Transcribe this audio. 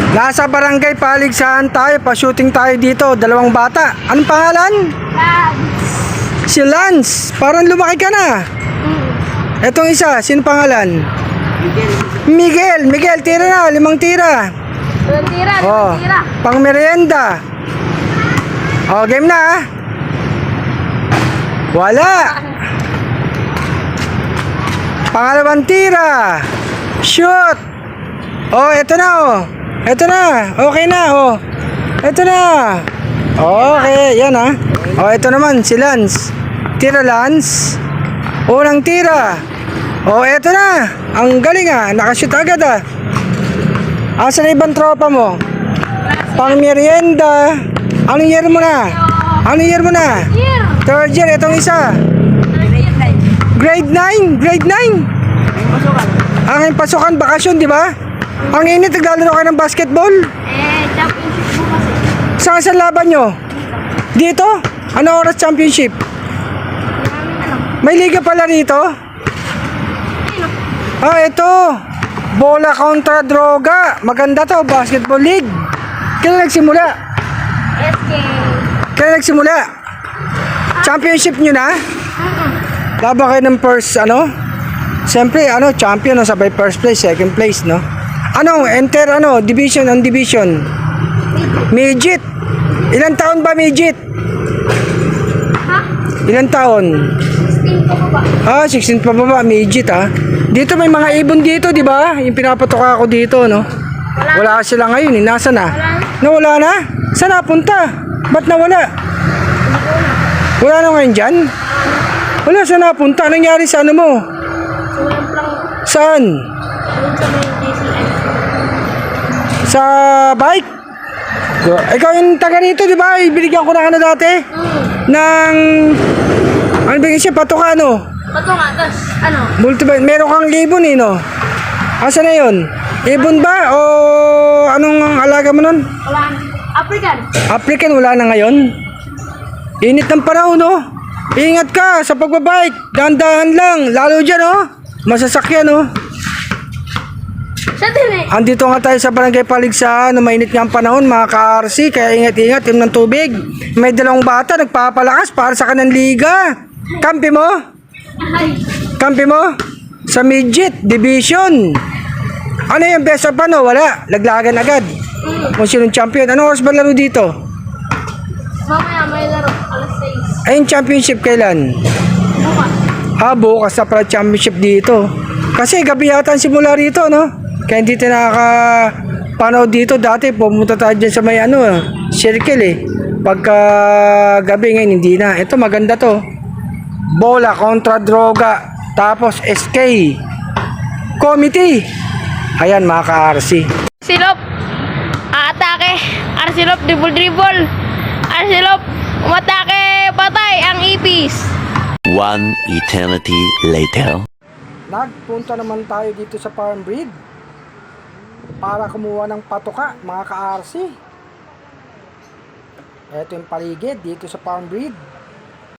Nasa barangay Paligsahan tayo, pa-shooting tayo dito, dalawang bata. Anong pangalan? Si Lance, parang lumaki ka na. Etong isa, sino pangalan? Miguel, tira na, 5 tira. 5 tira, 5 Oh, tira. pang merienda. Oh, game na ah. Wala. Pangalawang tira. Shoot. Oh, eto na oh. Eto na. Okay na oh. Eto na. Okay, yan ah. Oh, eto naman si Lance. Tira Lance. Unang tira. Oh, eto na. Ang galing ah. Nakashoot agad ah. Asan na ibang tropa mo? Pang merienda. Anong year mo na? Anong year mo na? Year. Third year, itong isa. Grade 9? Grade 9? Ang pasukan, bakasyon, di ba? Ang init, naglalaro kayo ng basketball? Championship po kasi. Saan laban nyo? Dito? Ano oras championship? May liga pala rito? Ah, ito. Bola kontra droga. Maganda to, basketball league. Kailan nagsimula? SK. Kailan nagsimula? Championship nyo na? Laban kayo ng first, ano? Siyempre, ano, champion, no? Sabay first place, second place, no? Ano, enter, ano, division, on division? Midget. Ilan taon ba, midget? Ha? Ilan taon? 16 po ba? Ah, 16 pa ba, midget, ah? Dito may mga ibon dito, di ba? Yung pinapatoka ako dito, no? Wala sila ngayon, eh. Nasaan na? Nawala na? Saan napunta? Ba't nawala? Wala na ngayon dyan? Wala, saan napunta? Anong nangyari sa ano mo? Sulang lang. Saan? Doon sa may DCI. Sa bike? Ikaw yung taga rito, di ba? Binigyan ko na ka na dati? Ng... Ano ba siya? Patoka, no? Bato nga, tas ano? Multiple. Meron kang ibon, eh, no? Asa na yun? Ibon ba? O anong alaga mo nun? Wala. African. African, wala na ngayon? Init ng panahon, no? Ingat ka sa pagbabike. Dahan-dahan lang. Lalo dyan, oh. Masasakyan, oh. Siya din eh. Andito nga tayo sa barangay Paligsahan na mainit nga ang panahon, mga ka-RC, kaya ingat-ingat, tim ng tubig. May dalawang bata, nagpapalakas para sa kanang liga. Kampi mo? Ay. Kampi mo? Sa midget, division. Ano yung best of ano? Wala. Laglagan agad. Kung sinong champion. Anong oras ba laro dito? Mamaya may laro. Alas 6. Ayun, championship kailan? Bukas. Ah, bukas na pala championship dito. Kasi gabi yata ang simula rito, no? Kaya hindi tayo nakakapanood dito. Dati pumunta tayo dyan sa may ano, circle eh. Pagka gabi ngayon, hindi na. Ito maganda to. Bola kontra droga. Tapos SK. Committee. Ayan mga ka-RC. Silop. Aatake. Arsilop dribble. Arsilop. Umatake. Patay ang ipis. One eternity later. Nagpunta naman tayo dito sa farm breed para kumuha ng patoka mga ka-RC. Ito yung paligid dito sa farm breed.